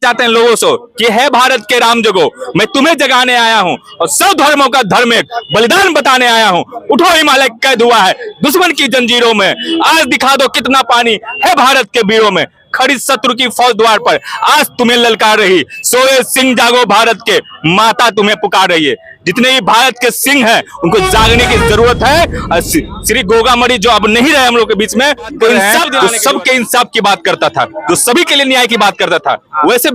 चाहते हैं लोगों से कि है भारत के राम जगो, मैं तुम्हें जगाने आया हूं और सब धर्मों का धर्म एक बलिदान बताने आया हूं। उठो हिमालय कैद हुआ है दुश्मन की जंजीरों में, आज दिखा दो कितना पानी है भारत के बीड़ों में। खड़ी शत्रु की फौज द्वार पर आज तुम्हें ललकार रही, सोए सिंह जागो भारत के, माता तुम्हें पुकार रही है। जितने भी भारत के सिंह हैं उनको जागने की जरूरत है। श्री गोगामणि जो अब नहीं रहे हम लोग के बीच में, तो इंसाफ, जो सबके इंसाफ की बात करता था, जो सभी के लिए न्याय की बात करता था, वैसे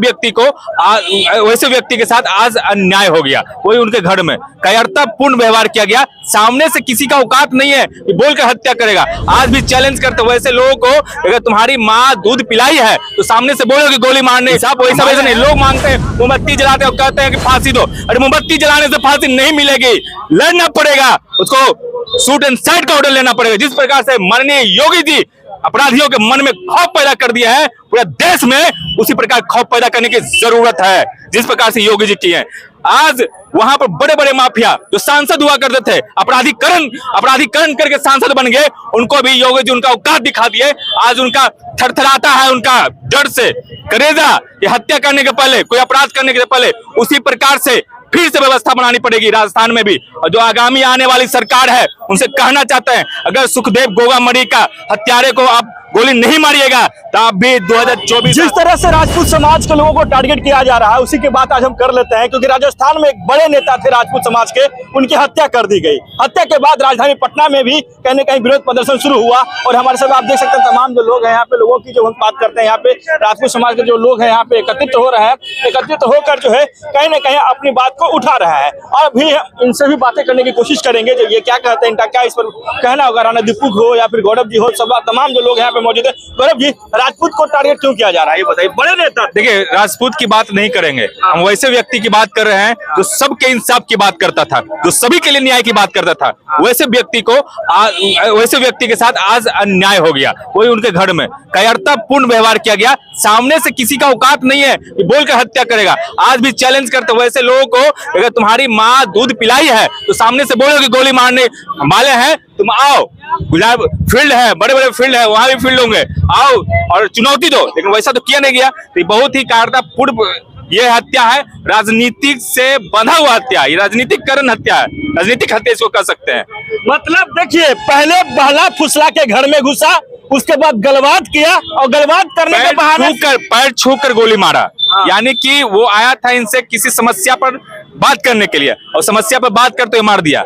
व्यक्ति के साथ आज अन्याय हो गया। वही उनके घर में कायरतापूर्ण व्यवहार किया गया। सामने से किसी का औकात नहीं है कि बोल कर हत्या करेगा। आज भी चैलेंज करते वैसे लोगों को, अगर तुम्हारी माँ दूध पिलाई है तो सामने से बोलो कि गोली मारने। साहब वैसा नहीं, लोग मांगते हैं मोमबत्ती जलाते और कहते हैं कि फांसी दो। अरे मोमबत्ती जलाने से फांसी नहीं मिलेगी, लड़ना पड़ेगा, उसको शूट एंड साइड का ऑर्डर लेना पड़ेगा। जिस प्रकार से माननीय योगी जी अपराधियों के मन में खौफ पैदा कर दिया है पूरे देश में, उसी प्रकार खौफ पैदा करने की जरूरत है जिस प्रकार से योगी जी की है। आज वहां पर बड़े बड़े माफिया जो सांसद हुआ करते थे, अपराधीकरण करके सांसद बन गए, उनको भी योगी जी उनका औकात दिखा दिए। आज उनका थरथराता है उनका डर से करेजा, ये हत्या करने के पहले, कोई अपराध करने के पहले उसी प्रकार से फिर से व्यवस्था बनानी पड़ेगी राजस्थान में भी। और जो आगामी आने वाली सरकार है उनसे कहना चाहते हैं, अगर सुखदेव गोगामणि का हत्यारे को आप गोली नहीं मारिएगा तो आप भी 2024। जिस तरह से राजपूत समाज के लोगों को टारगेट किया जा रहा है उसी की बात आज हम कर लेते हैं, क्योंकि राजस्थान में एक बड़े नेता थे राजपूत समाज के, उनकी हत्या कर दी गई। हत्या के बाद राजधानी पटना में भी कहीं न कहीं विरोध प्रदर्शन शुरू हुआ। और हमारे साथ आप देख सकते हैं तमाम जो लोग हैं यहाँ पे, लोगों की जो हम बात करते हैं यहाँ पे, राजपूत समाज के जो लोग हैं यहाँ पे एकत्रित हो रहे हैं, एकत्रित होकर जो है कहीं न कहीं अपनी बात को उठा रहा है। और अभी इनसे भी बातें करने की कोशिश करेंगे, जो ये क्या कहते हैं, इनका क्या इस पर कहना होगा। राणा दीपू हो या फिर गौरव जी हो, सब तमाम जो लोग यहाँ पे मौजूद है। गौरव जी, राजपूत को टारगेट क्यों किया जा रहा है ये बताइए। बड़े नेता, देखिए राजपूत की बात नहीं करेंगे हम, वैसे व्यक्ति की बात कर रहे हैं जो सबके इंसाफ की बात करता था, जो सभी के लिए न्याय की बात करता था। वैसे व्यक्ति के साथ आज अन्याय हो गया। वही उनके घर में कायरतापूर्ण व्यवहार किया गया। सामने से किसी का औकात नहीं है कि बोल कर हत्या करेगा। आज भी चैलेंज करते वैसे लोगों को, अगर तुम्हारी माँ दूध पिलाई है तो सामने से बोलो कि गोली मारने वाले हैं, तुम आओ, गुलाब फील्ड है, बड़े बड़े फील्ड है, वहां भी फील्ड होंगे, आओ और चुनौती दो। लेकिन वैसा तो किया नहीं गया। तो बहुत ही कायरतापूर्ण ये हत्या है, राजनीतिक से बंधा हुआ हत्या, ये राजनीतिकरण हत्या है, राजनीतिक हत्या इसको कह सकते हैं। मतलब देखिए, पहले बहला फुसला के घर में घुसा, उसके बाद गलबात किया और गलबात करने के बहाने पैर छू कर गोली मारा। यानी कि वो आया था इनसे किसी समस्या पर बात करने के लिए, और समस्या पर बात करते हुए मार दिया।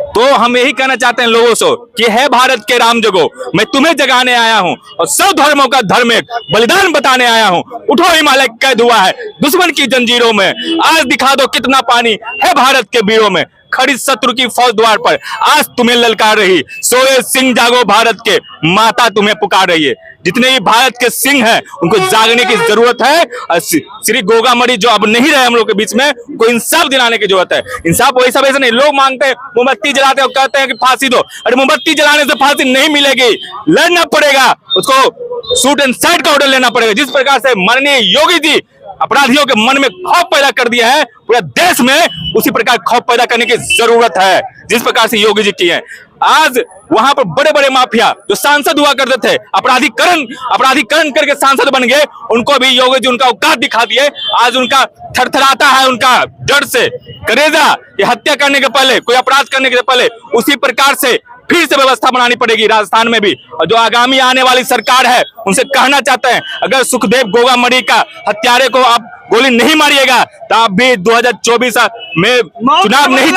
तो हम यही कहना चाहते हैं लोगों से कि है भारत के राम जगो, मैं तुम्हें जगाने आया हूं और सब धर्मों का धर्म एक बलिदान बताने आया हूं। उठो हिमालय कैद हुआ है दुश्मन की जंजीरों में, आज दिखा दो कितना पानी है भारत के बीड़ों में। खड़ी शत्रु की फौज द्वार पर आज तुम्हें ललकार रही, सोए सिंह जागो भारत के, माता तुम्हें पुकार रही है। जितने भी भारत के सिंह हैं उनको जागने की जरूरत है। श्री गोगामणि जो अब नहीं रहे हम लोग के बीच में, उनको इंसाफ दिलाने की जरूरत है। इंसाफ वैसा नहीं, लोग मांगते हैं मोमबत्ती जलाते और कहते हैं कि फांसी दो। अरे मोमबत्ती जलाने से फांसी नहीं मिलेगी, लड़ना पड़ेगा, उसको शूट एंड साइड का ऑर्डर लेना पड़ेगा। जिस प्रकार से माननीय योगी जी अपराधियों के मन में खौफ पैदा कर दिया है पूरे देश में, उसी प्रकार खौफ पैदा करने की जरूरत है जिस प्रकार से योगी जी की है। आज वहां पर बड़े बड़े माफिया जो सांसद हुआ करते थे, अपराधीकरण करके सांसद बन गए, उनको भी योगी जी उनका औकात दिखा दिए। आज उनका थरथराता है उनका डर से करेजा, ये हत्या करने के पहले, कोई अपराध करने के पहले उसी प्रकार से फिर से व्यवस्था बनानी पड़ेगी राजस्थान में भी। और जो आगामी आने वाली सरकार है उनसे कहना चाहते हैं, अगर सुखदेव गोगामणि का हत्यारे को आप गोली नहीं मारिएगा तो आप भी 2024 में चुनाव नहीं,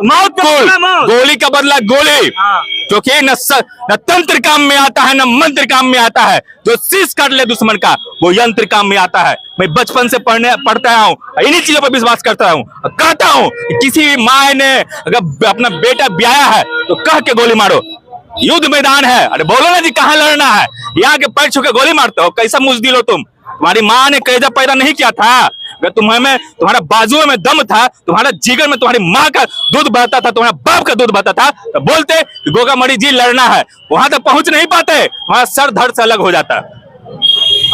मौत गोली का बदला गोली, क्योंकि न तंत्र काम में आता है न मंत्र काम में आता है। जो शीश काट ले दुश्मन का वो यंत्र काम में आता है। मैं बचपन से पढ़ता हूँ, इन्हीं चीजों पर विश्वास करता हूँ। कहता हूँ किसी भी माँ ने अगर अपना बेटा ब्याया है तो कह के गोली मारो, युद्ध मैदान है। अरे बोलो ना जी कहाँ लड़ना है, यहाँ के पैर छू के गोली मारते हो, कैसा मुजदिल हो तुम। तुम्हारी माँ ने कलेजा पैदा नहीं किया था, अगर तुम्हारा बाजुओं में दम था, तुम्हारा जिगर में तुम्हारी माँ का दूध बहता था, तुम्हारा बाप का दूध बहता था, तो बोलते कि गोगामणि जी लड़ना है। वहां तक पहुंच नहीं पाते, तुम्हारा सर धड़ से अलग हो जाता,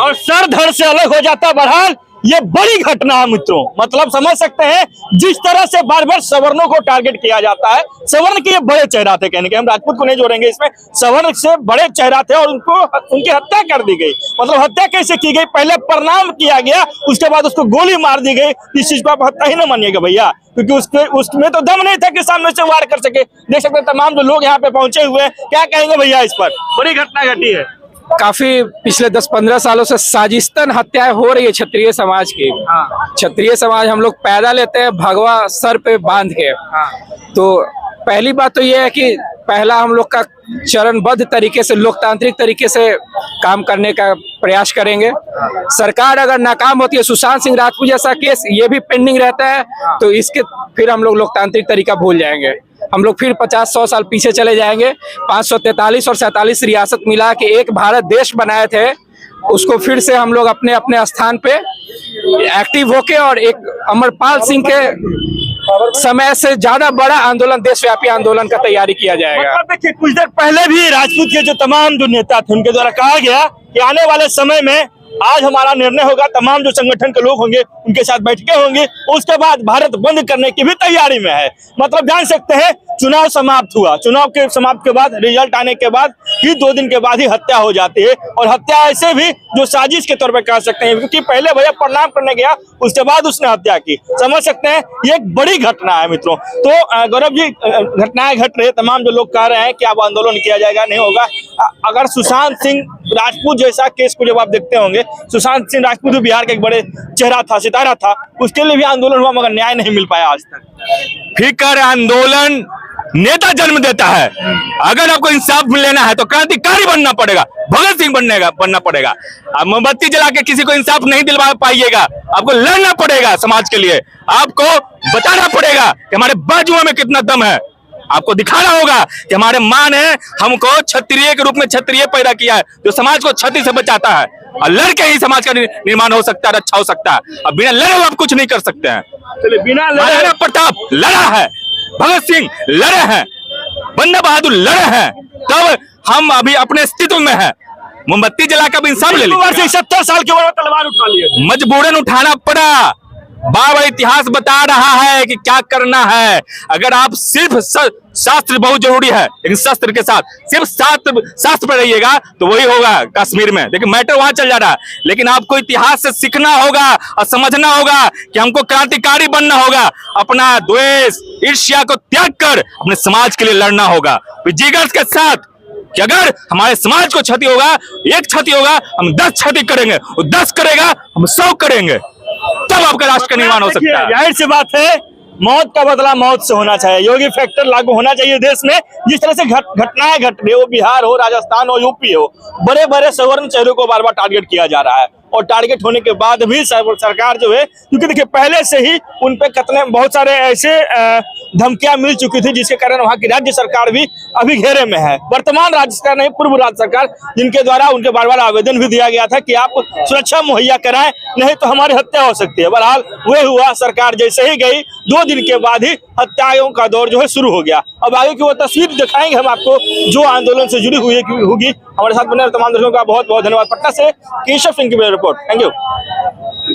और सर धड़ से अलग हो जाता। बहरहाल ये बड़ी घटना है मित्रों। मतलब समझ सकते हैं जिस तरह से बार बार सवर्णों को टारगेट किया जाता है। सवर्ण के ये बड़े चेहरा थे, कहने के हम राजपूत को नहीं जोड़ेंगे इसमें, सवर्ण से बड़े चेहरा थे और उनको उनकी हत्या कर दी गई। मतलब हत्या कैसे की गई, पहले प्रणाम किया गया, उसके बाद उसको गोली मार दी गई। इस चीज को आप हत्या ही ना मानिएगा भैया, क्योंकि उसमें तो दम नहीं था कि सामने से वार कर सके। देख सकते हैं तमाम जो लोग यहाँ पे पहुंचे हुए हैं, क्या कहेंगे भैया इस पर, बड़ी घटना घटी है। काफी पिछले 10-15 सालों से साजिशतन हत्याएं हो रही है क्षत्रिय समाज की। क्षत्रिय समाज हम लोग पैदा लेते हैं भगवा सर पे बांध के। तो पहली बात तो ये है कि पहला हम लोग का चरणबद्ध तरीके से लोकतांत्रिक तरीके से काम करने का प्रयास करेंगे। सरकार अगर नाकाम होती है, सुशांत सिंह राजपूत जैसा केस ये भी पेंडिंग रहता है, तो इसके फिर हम लोग लोकतांत्रिक तरीका भूल जाएंगे। हम लोग फिर 50-100 साल पीछे चले जाएंगे। 543 और 47 रियासत मिला के एक भारत देश बनाए थे, उसको फिर से हम लोग अपने अपने स्थान पे एक्टिव होके और एक अमरपाल सिंह के समय से ज्यादा बड़ा आंदोलन, देशव्यापी आंदोलन का तैयारी किया जाएगा। मतलब देखिए कुछ देर पहले भी राजपूत के जो तमाम जो नेता थे उनके द्वारा कहा गया कि आने वाले समय में आज हमारा निर्णय होगा, तमाम जो संगठन के लोग होंगे उनके साथ बैठकें होंगी, उसके बाद भारत बंद करने की भी तैयारी में है। मतलब जान सकते हैं चुनाव समाप्त हुआ, चुनाव के समाप्त के बाद रिजल्ट आने के बाद ही 2 दिन के बाद ही हत्या हो जाती है। और हत्या ऐसे भी जो साजिश के तौर पर कह सकते हैं, क्योंकि पहले भैया प्रणाम करने गया, उसके बाद उसने हत्या की। समझ सकते हैं ये एक बड़ी घटना है मित्रों। तो गौरव जी, घटनाएं घट रही है, तमाम जो लोग कह रहे हैं कि अब आंदोलन किया जाएगा, नहीं होगा। अगर सुशांत सिंह राजपूत जैसा केस को जब आप देखते होंगे, सुशांत सिंह राजपूत भी बिहार का एक बड़े चेहरा था, सितारा था, उसके लिए भी आंदोलन हुआ मगर न्याय नहीं मिल पाया आज तक। फिकर आंदोलन नेता जन्म देता है। अगर आपको इंसाफ लेना है तो क्रांतिकारी बनना पड़ेगा, भगत सिंह बनना पड़ेगा। आप मोमबत्ती जला के किसी को इंसाफ नहीं दिलवा पाइएगा, आपको लड़ना पड़ेगा समाज के लिए। आपको बताना पड़ेगा कि हमारे बाजुओं में कितना दम है। आपको दिखाना होगा कि हमारे मां ने हमको क्षत्रिय के रूप में क्षत्रिय पैदा किया है, जो समाज को क्षति से बचाता है। और लड़के ही समाज का निर्माण हो सकता है, अच्छा हो सकता है। अब बिना लड़े आप कुछ नहीं कर सकते हैं। चलिए, बिना लड़े प्रताप लड़ा है, भगत सिंह लड़े हैं, बंदा बहादुर लड़े हैं, तब हम अभी अपने अस्तित्व में हैं। मोमबत्ती जला कर इंसाफ ले लीजिए। 70 साल की उम्र में तलवार उठा लिए, मजबूरन उठाना पड़ा। बार इतिहास बता रहा है कि क्या करना है। अगर आप सिर्फ शास्त्र बहुत जरूरी है, लेकिन शस्त्र के साथ सिर्फ शास्त्र पर रहिएगा तो वही होगा कश्मीर में। देखिए मैटर वहां चल जा रहा है, लेकिन आपको इतिहास से सीखना होगा और समझना होगा कि हमको क्रांतिकारी बनना होगा। अपना द्वेष ईर्ष्या को त्याग कर अपने समाज के लिए लड़ना होगा जिगर के साथ, कि अगर हमारे समाज को क्षति होगा, एक क्षति होगा, हम 10 क्षति करेंगे, वो 10 करेगा, हम 100 करेंगे, तब आपका राष्ट्र का निर्माण हो सकता है। जाहिर सी बात है, मौत का बदला मौत से होना चाहिए। योगी फैक्टर लागू होना चाहिए देश में। जिस तरह से घटनाएं घट रही हो, बिहार हो, राजस्थान हो, यूपी हो, बड़े बड़े सवर्ण चेहरों को बार बार टारगेट किया जा रहा है। और टारगेट होने के बाद भी सरकार जो है, क्योंकि देखिए पहले से ही उन पे कितने बहुत सारे ऐसे धमकियां मिल चुकी थी, जिसके कारण वहां की राज्य सरकार भी अभी घेरे में है। वर्तमान राज्य सरकार नहीं, पूर्व राज्य सरकार, जिनके द्वारा उनके बार बार आवेदन भी दिया गया था कि आप सुरक्षा मुहैया कराएं, नहीं तो हमारी हत्या हो सकती है। बहरहाल वह हुआ, सरकार जैसे ही गई 2 दिन के बाद ही हत्याओं का दौर जो है शुरू हो गया। अब आगे की वो तस्वीर दिखाएंगे हम आपको जो आंदोलन से जुड़ी हुई होगी। हमारे साथ बने तमाम दर्शकों का बहुत बहुत धन्यवाद। पटना से केशव सिंह की रिपोर्ट। Thank you.